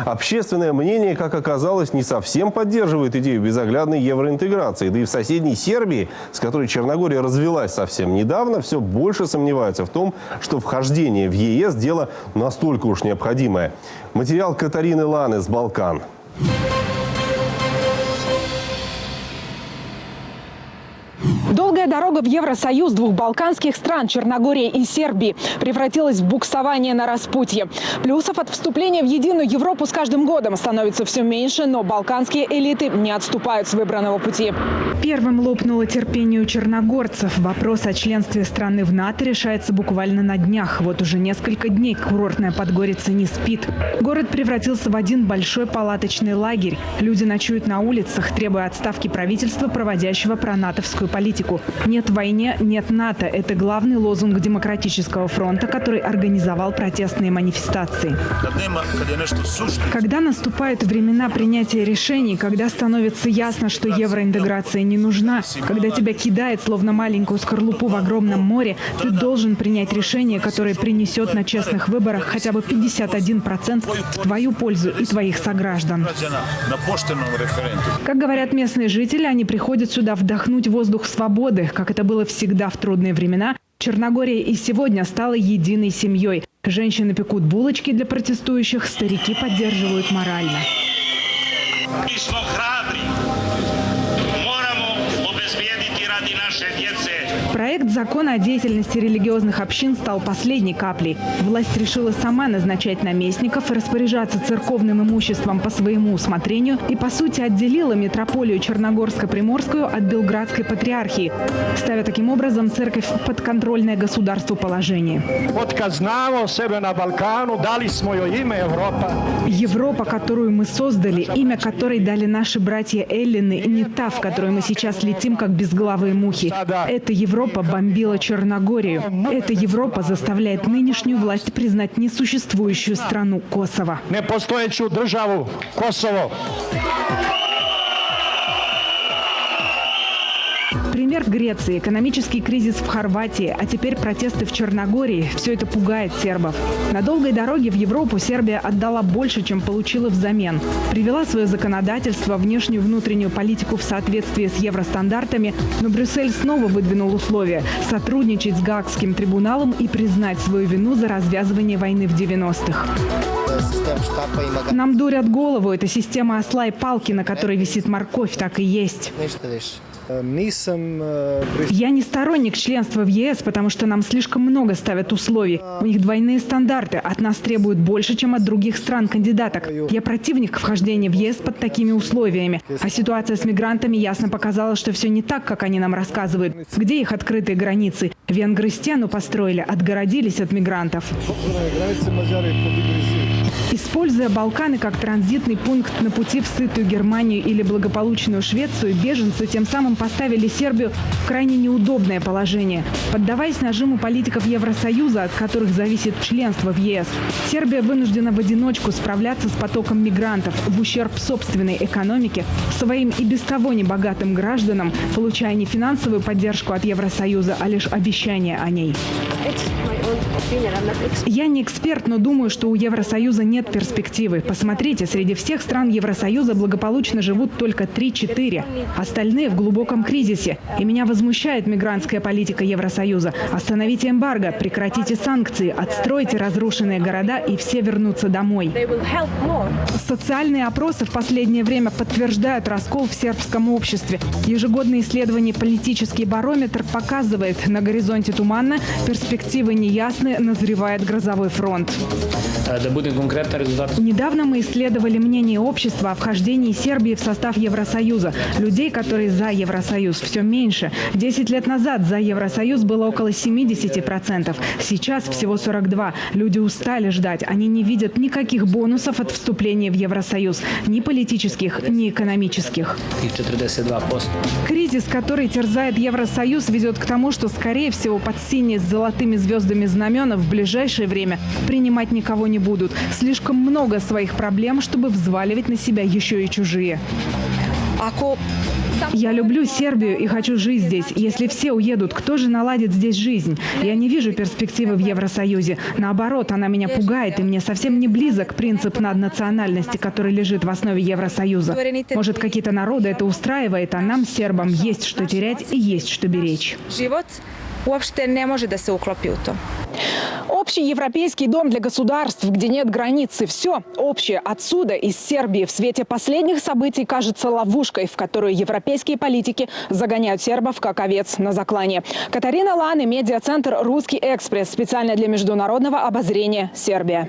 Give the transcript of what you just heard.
Общественное мнение, как оказалось, не совсем поддерживает идею безоглядной евроинтеграции. Да и в соседней Сербии, с которой Черногория развелась совсем недавно, все больше сомневаются в том, что вхождение в ЕС – дело настолько уж необходимое. Материал Катарины Ланы с Балкан. Долгая дорога в Евросоюз двух балканских стран, Черногории и Сербии, превратилась в буксование на распутье. Плюсов от вступления в единую Европу с каждым годом становится все меньше, но балканские элиты не отступают с выбранного пути. Первым лопнуло терпение у черногорцев. Вопрос о членстве страны в НАТО решается буквально на днях. Вот уже несколько дней курортная Подгорица не спит. Город превратился в один большой палаточный лагерь. Люди ночуют на улицах, требуя отставки правительства, проводящего пронатовскую политику. Нет войне, нет НАТО. Это главный лозунг Демократического фронта, который организовал протестные манифестации. Когда наступают времена принятия решений, когда становится ясно, что евроинтеграция не нужна, когда тебя кидает, словно маленькую скорлупу в огромном море, ты должен принять решение, которое принесет на честных выборах хотя бы 51% в твою пользу и твоих сограждан. Как говорят местные жители, они приходят сюда вдохнуть воздух свободы. Как это было всегда в трудные времена, Черногория и сегодня стала единой семьей. Женщины пекут булочки для протестующих, старики поддерживают морально. Проект закона о деятельности религиозных общин стал последней каплей. Власть решила сама назначать наместников и распоряжаться церковным имуществом по своему усмотрению и, по сути, отделила митрополию Черногорско-Приморскую от Белградской патриархии, ставя таким образом церковь в подконтрольное государству положение. Европа, которую мы создали, имя которой дали наши братья эллины, не та, в которую мы сейчас летим, как безглавые мухи. Эта Европа бомбила Черногорию. Эта Европа заставляет нынешнюю власть признать несуществующую страну Косово. Непостоящую державу Косово. Пример Греции, экономический кризис в Хорватии, а теперь протесты в Черногории – все это пугает сербов. На долгой дороге в Европу Сербия отдала больше, чем получила взамен. Привела свое законодательство, внешнюю и внутреннюю политику в соответствии с евростандартами, но Брюссель снова выдвинул условия – сотрудничать с Гаагским трибуналом и признать свою вину за развязывание войны в 90-х. Нам дурят голову. Это система осла и палки, на которой висит морковь, так и есть. Я не сторонник членства в ЕС, потому что нам слишком много ставят условий. У них двойные стандарты. От нас требуют больше, чем от других стран-кандидаток. Я противник вхождения в ЕС под такими условиями. А ситуация с мигрантами ясно показала, что все не так, как они нам рассказывают. Где их открытые границы? Венгры стену построили, отгородились от мигрантов. Используя Балканы как транзитный пункт на пути в сытую Германию или благополучную Швецию, беженцы тем самым поставили Сербию в крайне неудобное положение. Поддаваясь нажиму политиков Евросоюза, от которых зависит членство в ЕС, Сербия вынуждена в одиночку справляться с потоком мигрантов в ущерб собственной экономике, своим и без того небогатым гражданам, получая не финансовую поддержку от Евросоюза, а лишь обещания о ней. Я не эксперт, но думаю, что у Евросоюза нет перспективы. Посмотрите, среди всех стран Евросоюза благополучно живут только 3-4. Остальные в глубоком кризисе. И меня возмущает мигрантская политика Евросоюза. Остановите эмбарго, прекратите санкции, отстройте разрушенные города, и все вернутся домой. Социальные опросы в последнее время подтверждают раскол в сербском обществе. Ежегодное исследование «Политический барометр» показывает, на горизонте туманно, перспективы неясны, назревает грозовой фронт. Недавно мы исследовали мнение общества о вхождении Сербии в состав Евросоюза. Людей, которые за Евросоюз, все меньше. 10 лет назад за Евросоюз было около 70%. Сейчас всего 42%. Люди устали ждать. Они не видят никаких бонусов от вступления в Евросоюз. Ни политических, ни экономических. Кризис, который терзает Евросоюз, ведет к тому, что, скорее всего, под синие с золотыми звездами знамена в ближайшее время принимать никого не будут. Слишком много своих проблем, чтобы взваливать на себя еще и чужие. Я люблю Сербию и хочу жить здесь. Если все уедут, кто же наладит здесь жизнь? Я не вижу перспективы в Евросоюзе. Наоборот, она меня пугает, и мне совсем не близок принцип наднациональности, который лежит в основе Евросоюза. Может, какие-то народы это устраивает, а нам, сербам, есть что терять и есть что беречь. Život uopšte ne može da se uklopi u to. Общий европейский дом для государств, где нет границы. Все общее отсюда, из Сербии, в свете последних событий кажется ловушкой, в которую европейские политики загоняют сербов как овец на заклание. Катарина Лан и медиацентр «Русский экспресс» специально для международного обозрения «Сербия».